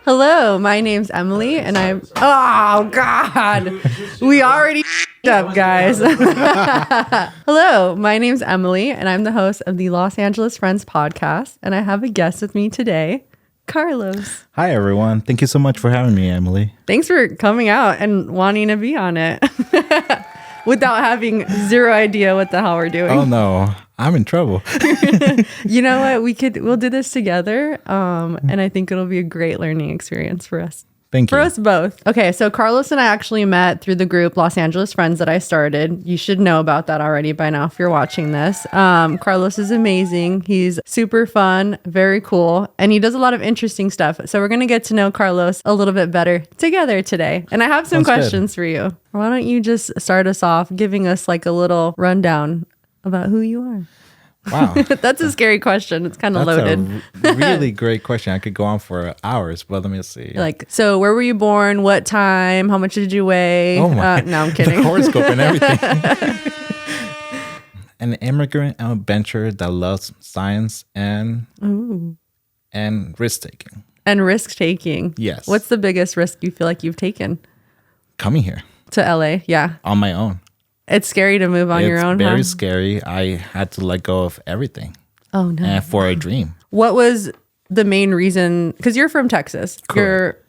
Hello, my name's Emmely, and I'm. Oh God, we already up, guys. Hello, my name's Emmely, and I'm the host of the Los Angeles Friends podcast, and I have a guest with me today, Carlos. Hi, everyone. Thank you so much for having me, Emmely. Thanks for coming out and wanting to be on it without having zero idea what the hell we're doing. Oh no, I'm in trouble. You know what? We'll do this together, and I think it'll be a great learning experience for us. Thank you. For us both. Okay, so Carlos and I actually met through the group Los Angeles Friends that I started. You should know about that already by now if you're watching this. Carlos is amazing. He's super fun, very cool, and he does a lot of interesting stuff. So we're going to get to know Carlos a little bit better together today. And I have some questions for you. Why don't you just start us off giving us like a little rundown about who you are? Wow. That's a scary question. It's kind of loaded. A really great question. I could go on for hours, but let me see. Like, so where were you born? What time? How much did you weigh? Oh my. No, I'm kidding. The horoscope and everything. An immigrant adventurer that loves science and risk taking. And risk taking. Yes. What's the biggest risk you feel like you've taken? Coming here. To LA, yeah. On my own. It's scary to move on your own. It's very scary. I had to let go of everything. Oh, no. And for a dream. What was the main reason? Because you're from Texas. Correct.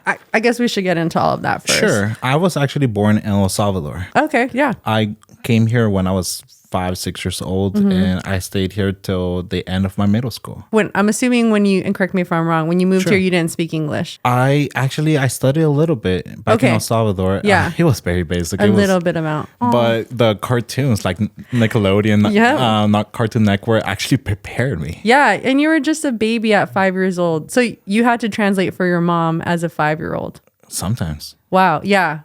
I guess we should get into all of that first. Sure. I was actually born in El Salvador. Okay, yeah. I came here when I was 5-6 years old, and I stayed here till the end of my middle school. I'm assuming and correct me if I'm wrong, when you moved here, you didn't speak English. I studied a little bit back in El Salvador. Yeah. It was very basic. Little bit amount. But the cartoons like Nickelodeon, not Cartoon Network, actually prepared me. Yeah, and you were just a baby at 5 years old. So you had to translate for your mom as a 5-year-old. Sometimes. Wow, yeah.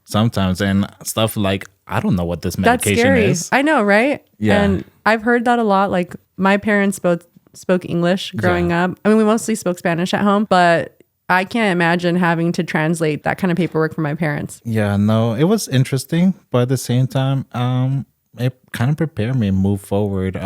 Sometimes, and stuff like, I don't know what this medication That's scary. is. I know, right? Yeah. And I've heard that a lot. Like my parents both spoke English growing up. I mean, we mostly spoke Spanish at home, but I can't imagine having to translate that kind of paperwork for my parents. Yeah, no, it was interesting, but at the same time, it kind of prepared me to move forward.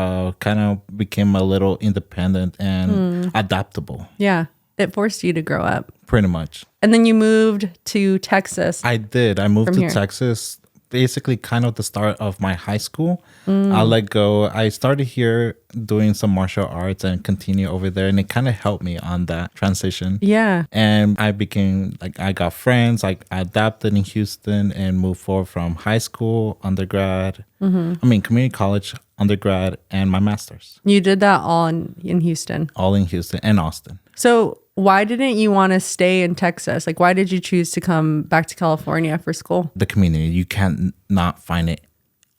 Kind of became a little independent and adaptable. Yeah. It forced you to grow up. Pretty much. And then you moved to Texas. I did. I moved to here. Texas, basically kind of the start of my high school. I let go. I started here doing some martial arts and continue over there. And it kind of helped me on that transition. Yeah. And I got friends. I adapted in Houston and moved forward from high school, undergrad, community college, undergrad, and my master's. You did that all in Houston. All in Houston and Austin. So why didn't you want to stay in Texas? Like, why did you choose to come back to California for school? The community, you can't not find it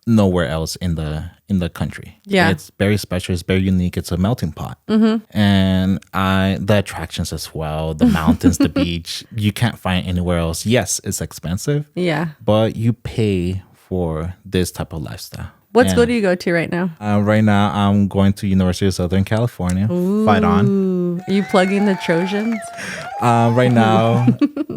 nowhere else in the country. Yeah. It's very special. It's very unique. It's a melting pot. And the attractions as well, the mountains, the beach, you can't find anywhere else. Yes, it's expensive. Yeah. But you pay for this type of lifestyle. What school do you go to right now? Right now, I'm going to University of Southern California. Ooh. Fight on. Are you plugging the Trojans? Right now,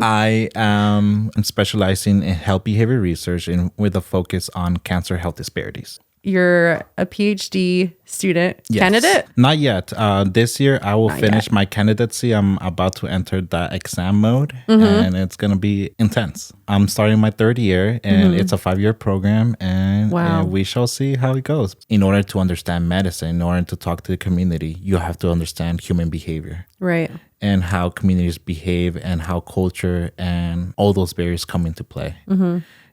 I am specializing in health behavior research with a focus on cancer health disparities. You're a PhD student, candidate? Not yet. This year, I will finish my candidacy. I'm about to enter the exam mode, and it's going to be intense. I'm starting my 3rd year, and it's a 5-year program, and we shall see how it goes. In order to understand medicine, in order to talk to the community, you have to understand human behavior. Right. And how communities behave and how culture and all those barriers come into play.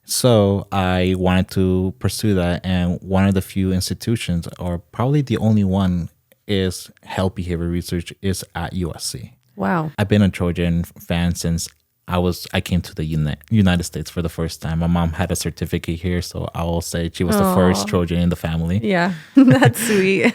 So I wanted to pursue that, and one of the few institutions, or probably the only one, is health behavior research is at USC. Wow. I've been a Trojan fan since I came to the United States for the first time. My mom had a certificate here, so I will say she was the first Trojan in the family. Yeah, that's sweet.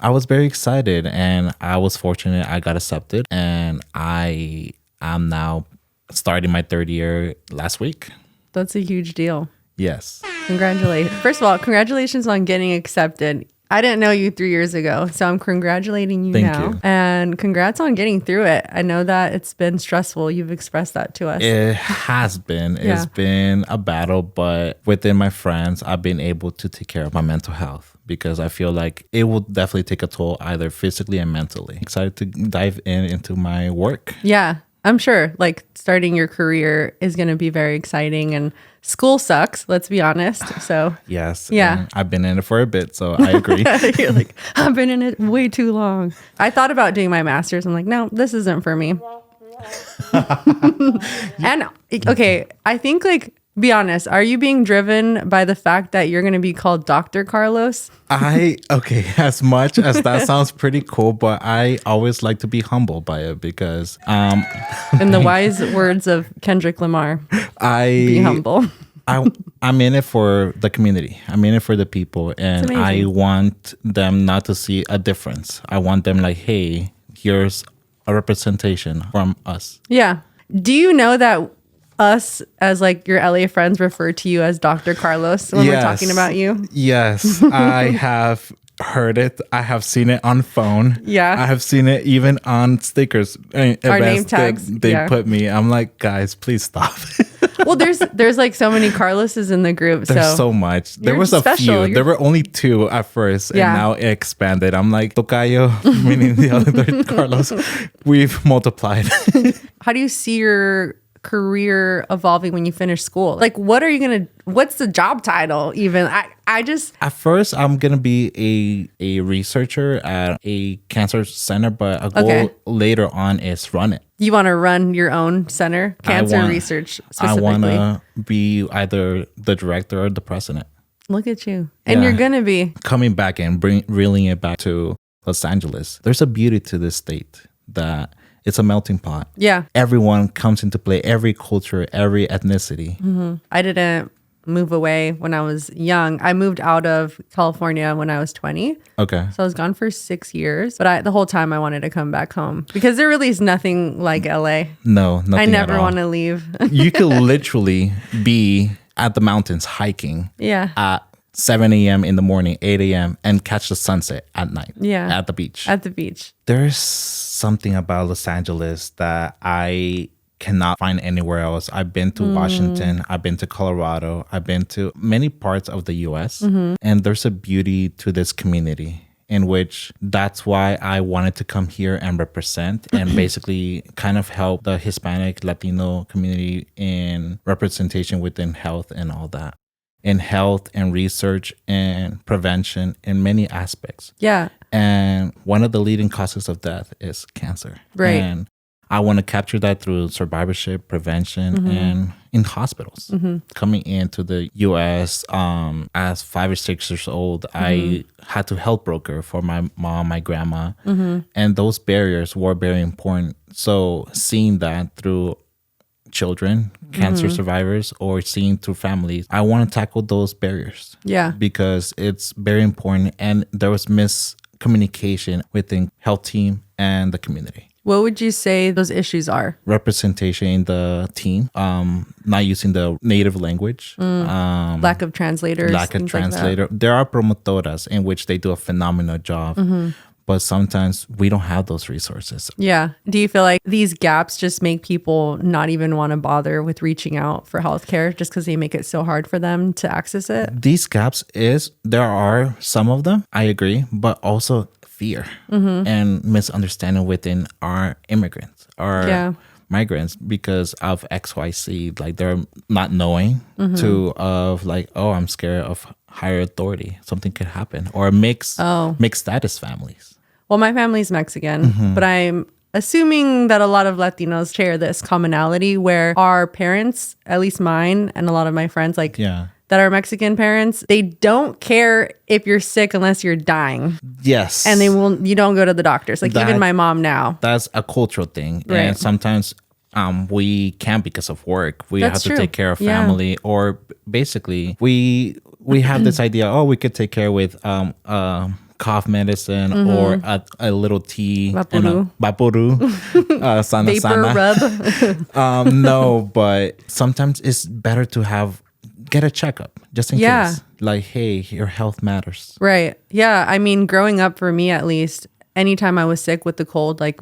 I was very excited, and I was fortunate I got accepted, and I am now starting my 3rd year last week. That's a huge deal. Yes. Congratulations. First of all, congratulations on getting accepted. I didn't know you 3 years ago, so I'm congratulating you Thank now. you. And congrats on getting through it. I know that it's been stressful. You've expressed that to us. It has been. It's been a battle, but within my friends, I've been able to take care of my mental health because I feel like it will definitely take a toll either physically and mentally. Excited to dive into my work. Yeah, I'm sure like starting your career is going to be very exciting, and school sucks, let's be honest. So Yes. Yeah. I've been in it for a bit, so I agree. you're like, I've been in it way too long. I thought about doing my master's. I'm like, no, this isn't for me. And okay, I think like, be honest, are you being driven by the fact that you're going to be called Dr. Carlos? Okay, as much as that sounds pretty cool, but I always like to be humble by it because In the wise words of Kendrick Lamar, be humble. I'm in it for the community. I'm in it for the people, and I want them not to see a difference. I want them like, hey, here's a representation from us. Yeah. Do you know that us as like your LA friends refer to you as Dr. Carlos when we're talking about you? Yes, I have heard it. I have seen it on phone. Yeah. I have seen it even on stickers. Our name tags. They put me. I'm like, guys, please stop. Well, there's like so many Carloses in the group. There's so much. There was a few. There were only 2 at first, and now it expanded. I'm like, Tocayo, meaning the other Carlos. We've multiplied. How do you see your career evolving when you finish school? Like, what's the job title even? I just at first I'm gonna be a researcher at a cancer center, but a goal later on is run it. You want to run your own center, cancer research specifically? I want to be either the director or the president. Look at you. And you're gonna be coming back and reeling it back to Los Angeles. There's a beauty to this state that it's a melting pot. Yeah. Everyone comes into play, every culture, every ethnicity. Mm-hmm. I didn't move away when I was young. I moved out of California when I was 20. Okay. So I was gone for 6 years. But the whole time I wanted to come back home because there really is nothing like LA. No, nothing. I never want to leave. You could literally be at the mountains hiking at 7 a.m. in the morning, 8 a.m. and catch the sunset at night at the beach. At the beach. There's something about Los Angeles that I cannot find anywhere else. I've been to Washington, I've been to Colorado, I've been to many parts of the US, and there's a beauty to this community in which that's why I wanted to come here and represent and basically kind of help the Hispanic Latino community in representation within health and all that. In health and research and prevention in many aspects. Yeah. And one of the leading causes of death is cancer. Right. And I want to capture that through survivorship, prevention, and in hospitals. Coming into the U.S. As 5 or 6 years old, I had to help broker for my mom, my grandma. And those barriers were very important. So seeing that through children, cancer survivors, or seeing through families, I want to tackle those barriers. Yeah. Because it's very important. And there was miscommunication within health team and the community. What would you say those issues are? Representation in the team, not using the native language, lack of translators. Lack of translator. Like there are promotoras in which they do a phenomenal job, but sometimes we don't have those resources. Yeah. Do you feel like these gaps just make people not even want to bother with reaching out for healthcare just because they make it so hard for them to access it? These gaps there are some of them, I agree, but also fear and misunderstanding within our immigrants or migrants because of XYZ. Like they're not knowing of like, oh, I'm scared of higher authority. Something could happen. Or mixed status families. Well, my family's Mexican, but I'm assuming that a lot of Latinos share this commonality where our parents, at least mine and a lot of my friends, that are Mexican parents, they don't care if you're sick unless you're dying. Yes. And you don't go to the doctors. Like even my mom now. That's a cultural thing. Right. And sometimes we can't because of work. We have to take care of family or basically we have this idea, we could take care with cough medicine or a little tea. Vapuru. Sana Vapor rub. No, but sometimes it's better to get a checkup just in case. Like, hey, your health matters. Right. Yeah. I mean, growing up for me at least, anytime I was sick with the cold, like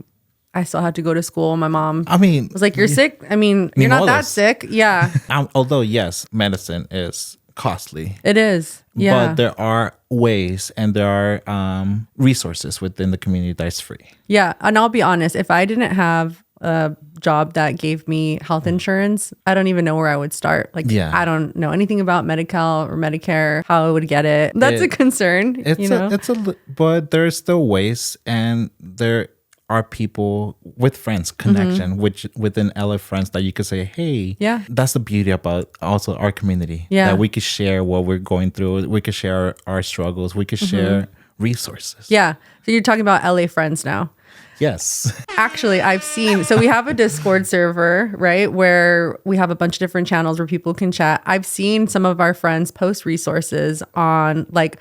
I still had to go to school. My mom I mean, was like, "You're sick? I mean, you're not that modos. sick." Yeah. Although, yes, medicine is costly. It is. Yeah. But there are ways and there are resources within the community that is free. Yeah. And I'll be honest, if I didn't have a job that gave me health insurance, I don't even know where I would start. Like, I don't know anything about Medi-Cal or Medicare, how I would get it. That's a concern. But there's still ways, and there are people with friends connection, which within LA friends that you could say, hey, that's the beauty about also our community. That we could share what we're going through. We could share our struggles. We could share resources. Yeah. So you're talking about LA friends now. Yes. Actually, I've seen, so we have a Discord server, right, where we have a bunch of different channels where people can chat. I've seen some of our friends post resources on like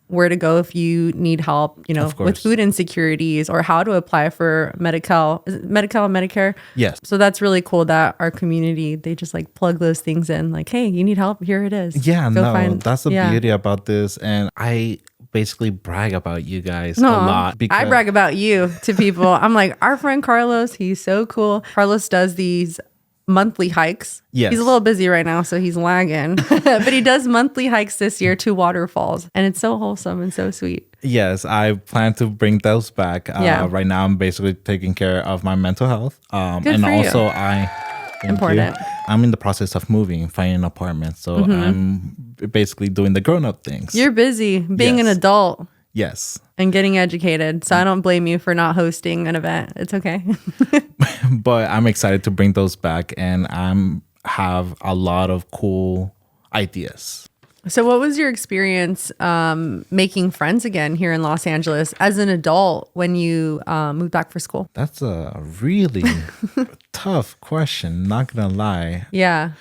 where to go if you need help, you know, with food insecurities, or how to apply for Medi-Cal. Is it Medi-Cal and Medicare? Yes. So that's really cool that our community, they just like plug those things in like, hey, you need help? Here it is. Yeah, that's the beauty about this. And I basically brag about you guys a lot. I brag about you to people. I'm like, our friend Carlos, he's so cool. Carlos does these monthly hikes. Yes. He's a little busy right now, so he's lagging. But he does monthly hikes this year to waterfalls. And it's so wholesome and so sweet. Yes, I plan to bring those back. Right now, I'm basically taking care of my mental health. Good for you. I'm in the process of moving, finding an apartment. So I'm basically doing the grown-up things. You're busy being an adult. Yes. And getting educated. So I don't blame you for not hosting an event. It's okay. But I'm excited to bring those back, and have a lot of cool ideas. So what was your experience making friends again here in Los Angeles as an adult when you moved back for school? That's a really tough question, not gonna lie. Yeah.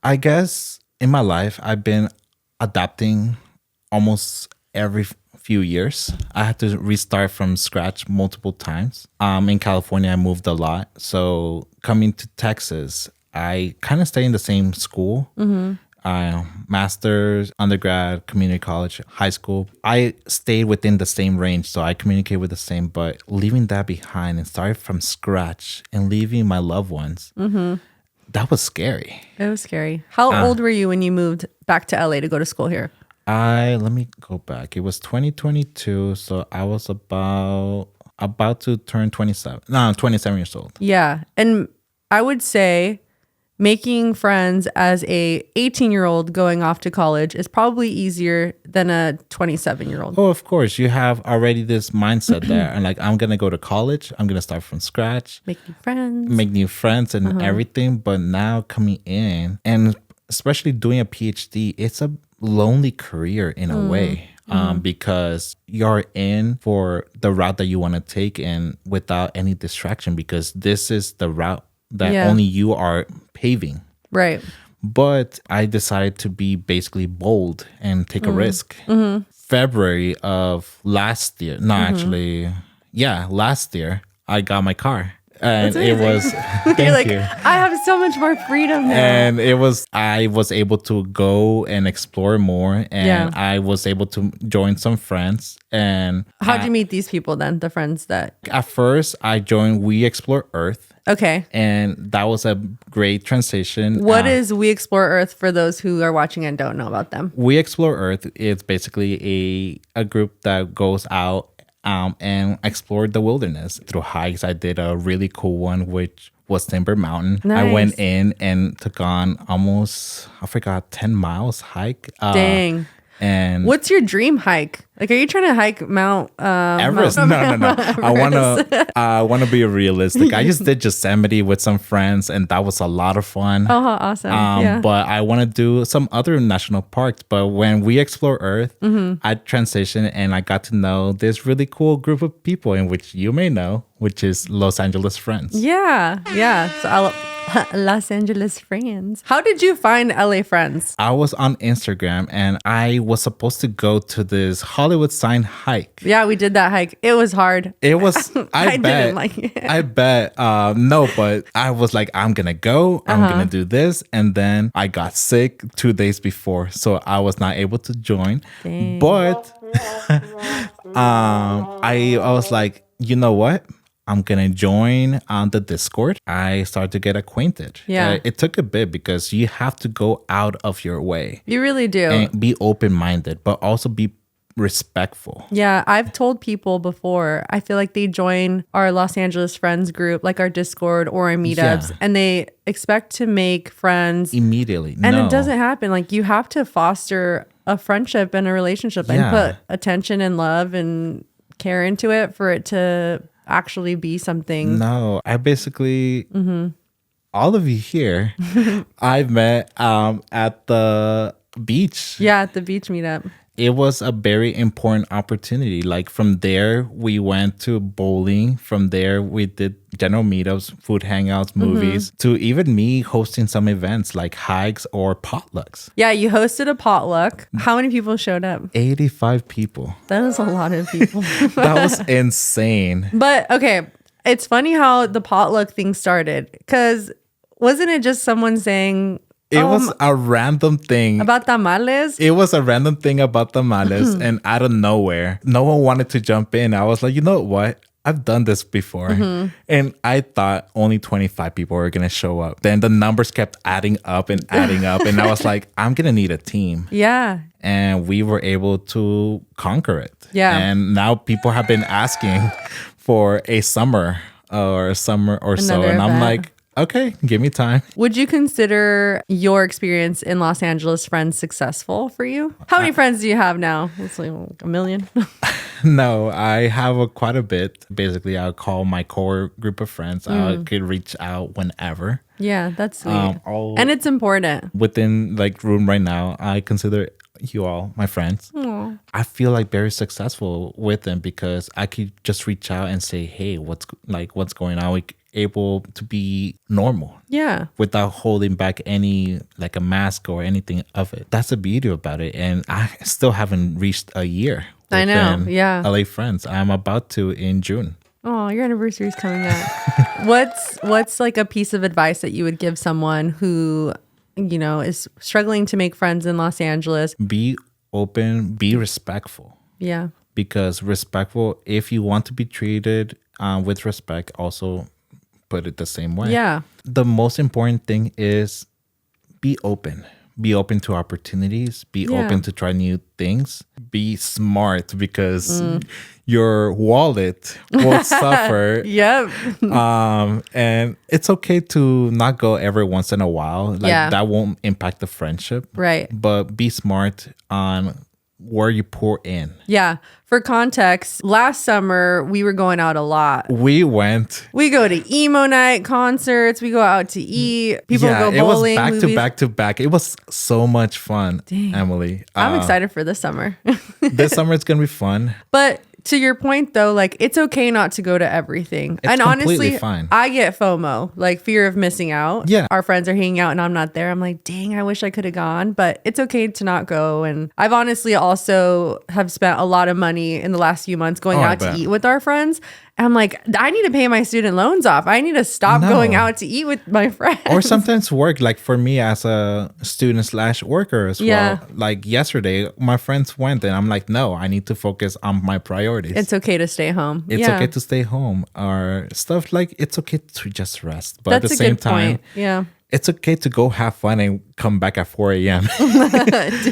I guess in my life, I've been adapting almost every few years. I had to restart from scratch multiple times. In California, I moved a lot. So coming to Texas, I kind of stay in the same school. Master's, undergrad, community college, high school. I stayed within the same range, so I communicate with the same, but leaving that behind and starting from scratch and leaving my loved ones, that was scary. It was scary. How old were you when you moved back to LA to go to school here? Let me go back. It was 2022, so I was about to turn 27. No, I'm 27 years old. Yeah. And I would say making friends as a 18-year-old going off to college is probably easier than a 27-year-old. Oh, of course. You have already this mindset there. And like, I'm going to go to college. I'm going to start from scratch. Make new friends and everything. But now coming in, and especially doing a PhD, it's a lonely career in a way. Because you're in for the route that you want to take and without any distraction, because this is the route that only you are paving. Right. But I decided to be basically bold and take a risk. February of last year, last year, I got my car. And it was, You're like, I have so much more freedom now. And I was able to go and explore more. And I was able to join some friends. And how'd you meet these people then? The friends that? At first, I joined We Explore Earth. Okay. And that was a great transition. What is We Explore Earth for those who are watching and don't know about them? We Explore Earth is basically a group that goes out and explored the wilderness through hikes. I did a really cool one, which was Timber Mountain. Nice. I went in and took on almost, 10 miles hike. Dang. And what's your dream hike? Like, are you trying to hike Mount Everest? No. I wanna be realistic. I just did Yosemite with some friends, and that was a lot of fun. Oh, awesome! But I want to do some other national parks. But when We Explore Earth, I transitioned and I got to know this really cool group of people, in which you may know which is Los Angeles Friends. Yeah. Yeah. So Los Angeles Friends. How did you find LA Friends? I was on Instagram and I was supposed to go to this Hollywood sign hike. Yeah, we did that hike. It was hard. It was, I bet. Didn't like it. I bet. No, but I was like, I'm going to go. I'm going to do this. And then I got sick 2 days before. So I was not able to join. Dang. But I was like, you know what? I'm going to join on the Discord. I started to get acquainted. Yeah. It took a bit because you have to go out of your way. You really do. And be open-minded, but also be respectful. Yeah, I've told people before, I feel like they join our Los Angeles Friends group, like our Discord or our meetups, and they expect to make friends immediately. And it doesn't happen. Like, you have to foster a friendship and a relationship and put attention and love and care into it for it to actually be something. No, I basically, all of you here, I've met at the beach. Yeah, at the beach meetup. It was a very important opportunity. Like, from there, we went to bowling. From there, we did general meetups, food hangouts, movies, to even me hosting some events like hikes or potlucks. Yeah, you hosted a potluck. How many people showed up? 85 people. That is a lot of people. That was insane. But okay, it's funny how the potluck thing started, because wasn't it just someone saying... It was a random thing. About tamales? It was a random thing about tamales, and out of nowhere, no one wanted to jump in. I was like, you know what? I've done this before. And I thought only 25 people were going to show up. Then the numbers kept adding up. And I was like, I'm going to need a team. Yeah. And we were able to conquer it. Yeah. And now people have been asking for a summer or so. And I'm like, okay, give me time. Would you consider your experience in Los Angeles Friends successful for you? How many friends do you have now? It's like a million. No, I have quite a bit. Basically, I'll call my core group of friends. I could reach out whenever. Yeah, that's sweet. And it's important. Within like room right now, I consider you all my friends. Aww. I feel like very successful with them because I could just reach out and say, hey, what's going on? We able to be normal. Yeah. Without holding back any like a mask or anything of it. That's the beauty about it. And I still haven't reached a year. I know. Yeah. LA Friends. I'm about to in June. Oh, your anniversary is coming up. What's like a piece of advice that you would give someone who, you know, is struggling to make friends in Los Angeles? Be open, be respectful. Yeah. Because respectful, if you want to be treated with respect, also put it the same way. Yeah. The most important thing is be open. Be open to opportunities. Be open to try new things. Be smart because your wallet will suffer. Yep. And it's okay to not go every once in a while. Like that won't impact the friendship. Right. But be smart on where you pour in. Yeah. For context, last summer we were going out a lot. We go to emo night, concerts, we go out to eat, people go bowling. It was movies. back to back. It was so much fun. Dang. Emily. I'm excited for this summer. This summer it's gonna be fun. But to your point though, like, it's okay not to go to everything. It's and completely honestly, fine. I get FOMO, like fear of missing out. Yeah. Our friends are hanging out and I'm not there. I'm like, dang, I wish I could have gone, but it's okay to not go. And I've honestly also have spent a lot of money in the last few months going out to eat with our friends. And I'm like, I need to pay my student loans off. I need to stop going out to eat with my friends. Or sometimes work, like for me as a student/worker as well. Like yesterday, my friends went and I'm like, no, I need to focus on my priorities. It's okay to stay home. It's okay to stay home or stuff like it's okay to just rest. But at the same time, it's okay to go have fun and come back at 4 a.m.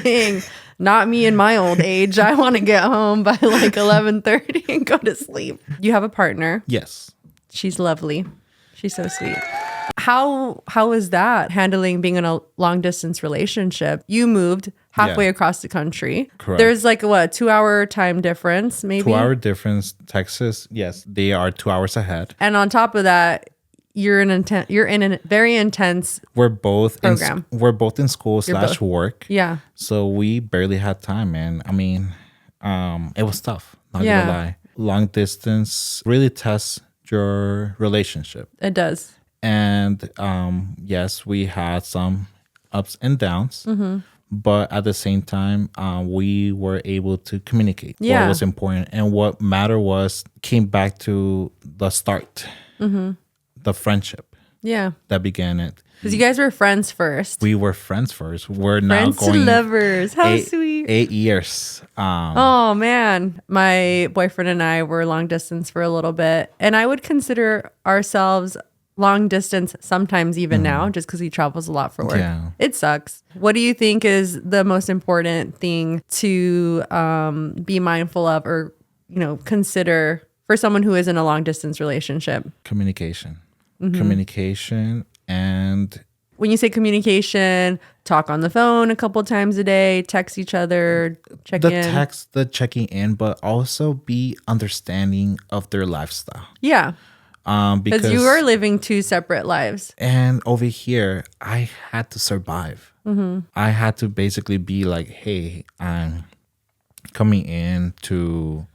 Dang. Not me in my old age. I want to get home by like 11:30 and go to sleep. You have a partner. Yes. She's lovely. She's so sweet. How is that handling being in a long distance relationship? You moved halfway across the country. Correct. There's like a 2-hour time difference, maybe? 2-hour difference. Texas, yes, they are 2 hours ahead. And on top of that, you're in a very intense program. We're both in school / work. Yeah. So we barely had time, man. I mean, it was tough. Not gonna lie. Long distance really tests your relationship. It does. And yes, we had some ups and downs, but at the same time, we were able to communicate what was important. And what mattered was came back to the start, the friendship that began it. Because you guys were friends first. We were friends first. We're now Friends to going lovers. How sweet. 8 years. Oh, man. My boyfriend and I were long distance for a little bit. And I would consider ourselves long distance sometimes even now, just because he travels a lot for work. Yeah. It sucks. What do you think is the most important thing to be mindful of or, consider for someone who is in a long distance relationship? Communication. Communication. And when you say communication, talk on the phone a couple times a day, text each other, check in. The checking in, but also be understanding of their lifestyle. Yeah. Because you are living two separate lives. And over here, I had to survive. I had to basically be like, hey, I'm coming into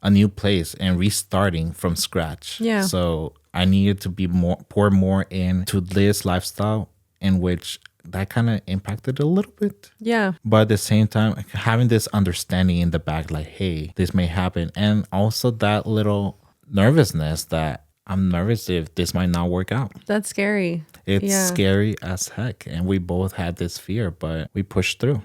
a new place and restarting from scratch. Yeah. So I needed to be pour more into this lifestyle in which that kind of impacted a little bit. Yeah. But at the same time, having this understanding in the back, like, hey, this may happen. And also that little nervousness that I'm nervous if this might not work out. That's scary. It's scary as heck. And we both had this fear, but we pushed through.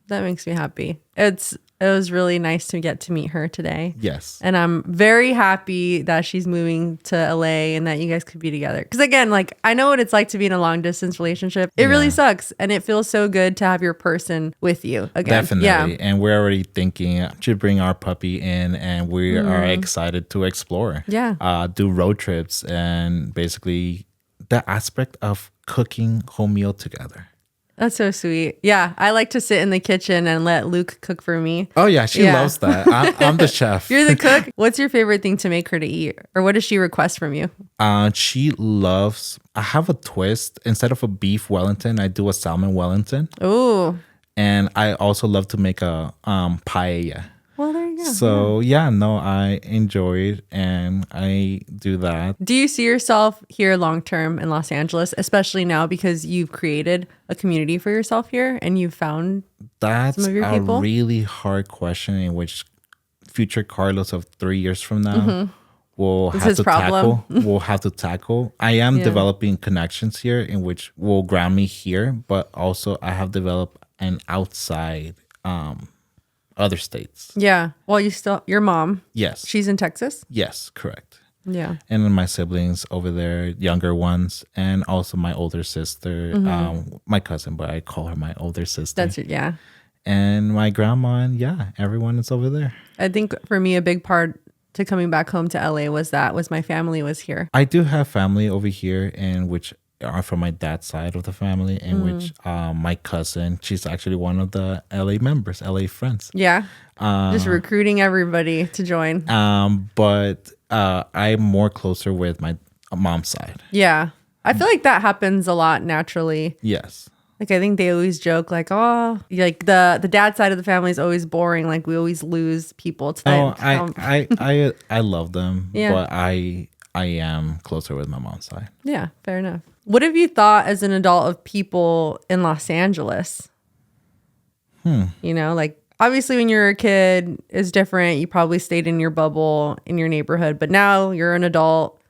That makes me happy. It was really nice to get to meet her today. Yes. And I'm very happy that she's moving to LA and that you guys could be together. Because again, like I know what it's like to be in a long distance relationship. It really sucks. And it feels so good to have your person with you again. Definitely. Yeah. And we're already thinking to bring our puppy in and we are excited to explore. Yeah. Do road trips and basically the aspect of cooking home meal together. That's so sweet. Yeah. I like to sit in the kitchen and let Luke cook for me. Oh, yeah. She loves that. I'm the chef. You're the cook? What's your favorite thing to make her to eat? Or what does she request from you? She loves, I have a twist. Instead of a beef Wellington, I do a salmon Wellington. Ooh. And I also love to make a paella. Well, there you go. So, I enjoy it and I do that. Do you see yourself here long term in Los Angeles, especially now because you've created a community for yourself here and you've found some of your people? That's a really hard question in which future Carlos of 3 years from now will have to tackle. Will have to tackle. I am developing connections here in which will ground me here, but also I have developed an outside other states. Yeah. Well, your mom. Yes. She's in Texas? Yes, correct. Yeah. And then my siblings over there, younger ones, and also my older sister, my cousin, but I call her my older sister. That's it, yeah. And my grandma, and everyone is over there. I think for me, a big part to coming back home to LA was my family was here. I do have family over here, and which are from my dad's side of the family, in which my cousin, she's actually one of the LA members, LA friends. Yeah. Just recruiting everybody to join. But I'm more closer with my mom's side. Yeah. I feel like that happens a lot naturally. Yes. Like I think they always joke like, oh, like the dad side of the family is always boring. Like we always lose people to I love them, yeah. but I am closer with my mom's side. Yeah, fair enough. What have you thought as an adult of people in Los Angeles? Like obviously when you're a kid, it's different. You probably stayed in your bubble in your neighborhood, but now you're an adult.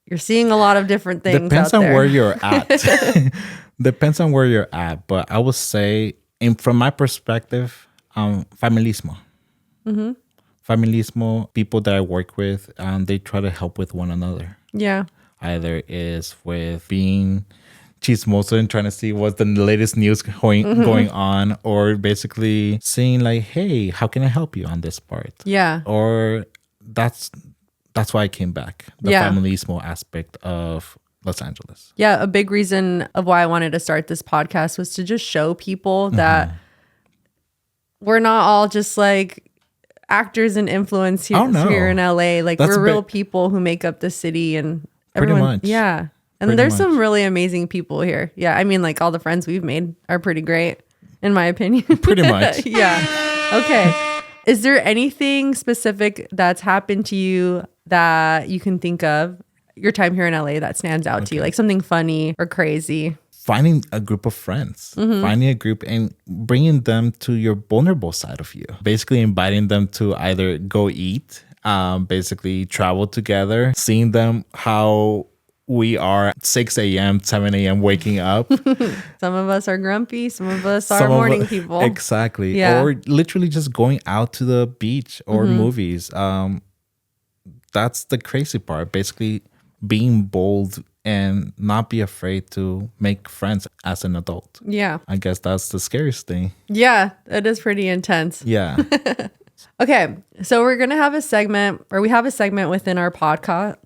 You're seeing a lot of different things. Depends on where you're at. Depends on where you're at. But I would say, from my perspective, familismo. Familismo, people that I work with, they try to help with one another. Yeah. Either is with being chismoso and trying to see what's the latest news going on, or basically saying like, hey, how can I help you on this part? Yeah. Or that's why I came back. The familismo aspect of Los Angeles. Yeah. A big reason of why I wanted to start this podcast was to just show people that we're not all just like actors and influence here in LA. Like we're real people who make up the city and everyone. Pretty much. Yeah. And there's some really amazing people here. Yeah. I mean, like all the friends we've made are pretty great, in my opinion. Pretty much. Yeah. Okay. Is there anything specific that's happened to you that you can think of your time here in LA that stands out to you, like something funny or crazy? Finding a group of friends, finding a group and bringing them to your vulnerable side of you. Basically inviting them to either go eat, basically travel together, seeing them how we are 6 a.m., 7 a.m. waking up. Some of us are grumpy. Some of us are morning people. Exactly. Yeah. Or literally just going out to the beach or movies. That's the crazy part. Basically being bold and not be afraid to make friends as an adult. Yeah. I guess that's the scariest thing. Yeah, it is pretty intense. Yeah. Okay, so we're going to have a segment, or we have a segment within our podcast.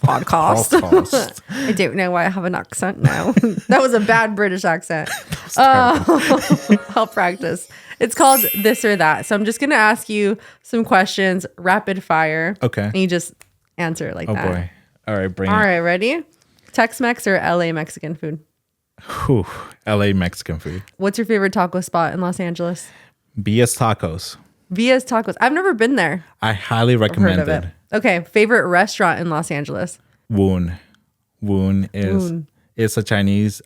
Podcast. I don't know why I have an accent now. That was a bad British accent. I'll practice. It's called This or That. So I'm just going to ask you some questions, rapid fire. Okay. And you just answer it like that. Oh, boy. All right, bring All it. right, ready? Tex-Mex or LA Mexican food? Whew. LA Mexican food. What's your favorite taco spot in Los Angeles? BS Tacos. Via's Tacos. I've never been there. I highly Heard recommend of it. it. Okay, favorite restaurant in Los Angeles? Woon. Woon is it's a Chinese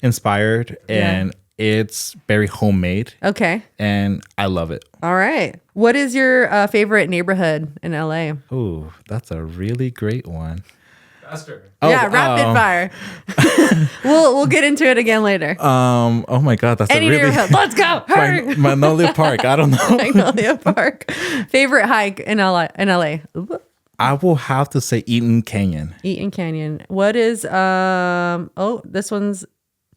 inspired and it's very homemade. Okay. And I love it. All right. What is your favorite neighborhood in LA? Ooh, that's a really great one. Faster. Yeah, rapid fire. We'll get into it again later. Oh my God, that's Any a really neighborhood. Let's go. Hurry. Magnolia Park. I don't know. Magnolia Park. Favorite hike in LA? Ooh. I will have to say Eaton Canyon. Eaton Canyon. What is this one's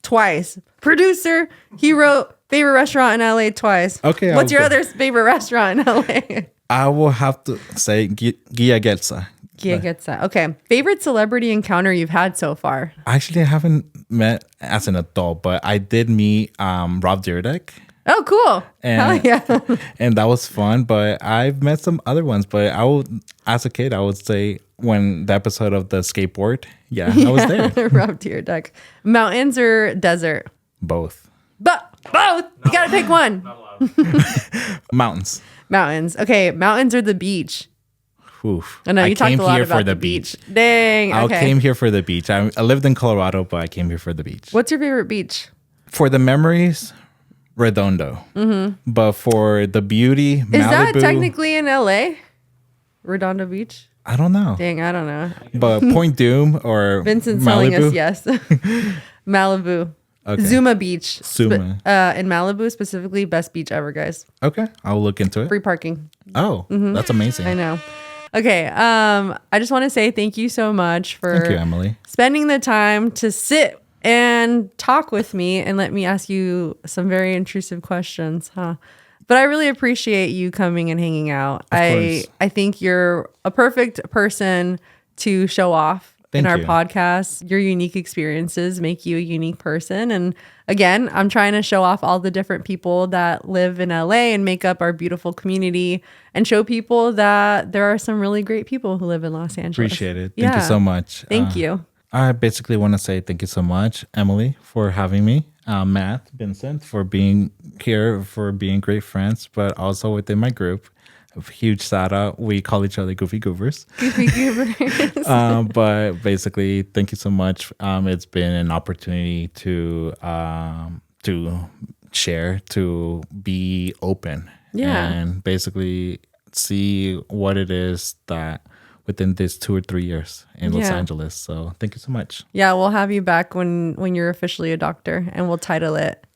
twice. Producer, he wrote favorite restaurant in LA twice. Okay. What's your other favorite restaurant in LA? I will have to say Gia Getza. Gia Getza. Okay. Favorite celebrity encounter you've had so far? Actually, I haven't met as an adult, but I did meet Rob Dyrdek. Oh, cool. And, Hell yeah. And that was fun, but I've met some other ones. But as a kid, I would say when the episode of the skateboard, I was there. Rob Dyrdek. Mountains or desert? Both. But both. You gotta pick one. Not allowed. Mountains. Mountains. Okay. Mountains or the beach? Oof. I know you talked a lot about the beach. Dang. I Okay. came here for the beach. I lived in Colorado, but I came here for the beach. What's your favorite beach? For the memories, Redondo. But for the beauty, Malibu. Is that technically in LA? Redondo Beach? I don't know. Dang, I don't know. But Point Doom or Vincent's Malibu. telling us yes. Malibu. Okay. Zuma Beach. Zuma. In Malibu specifically, best beach ever, guys. Okay, I'll look into it. Free parking. Oh, that's amazing. I know. Okay. I just want to say thank you so much for Thank you, Emily. spending the time to sit and talk with me and let me ask you some very intrusive questions, But I really appreciate you coming and hanging out. I think you're a perfect person to show off in our podcast. Your unique experiences make you a unique person. And again, I'm trying to show off all the different people that live in LA and make up our beautiful community and show people that there are some really great people who live in Los Angeles. Appreciate it. Thank you so much. Thank you. I basically want to say thank you so much, Emily, for having me. Matt, Vincent, for being here, for being great friends, but also within my group. A huge shout out. We call each other Goofy Goobers. Goofy Goobers. But basically, thank you so much. It's been an opportunity to share, to be open, and basically see what it is that within this 2 or 3 years in Los Angeles. So thank you so much. Yeah, we'll have you back when you're officially a doctor, and we'll title it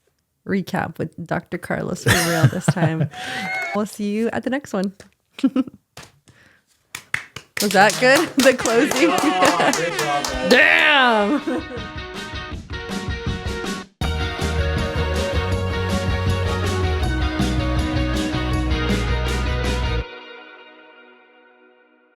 Recap with Dr. Carlos for real this time. We'll see you at the next one. Was that good? The closing? Great job, man. Damn!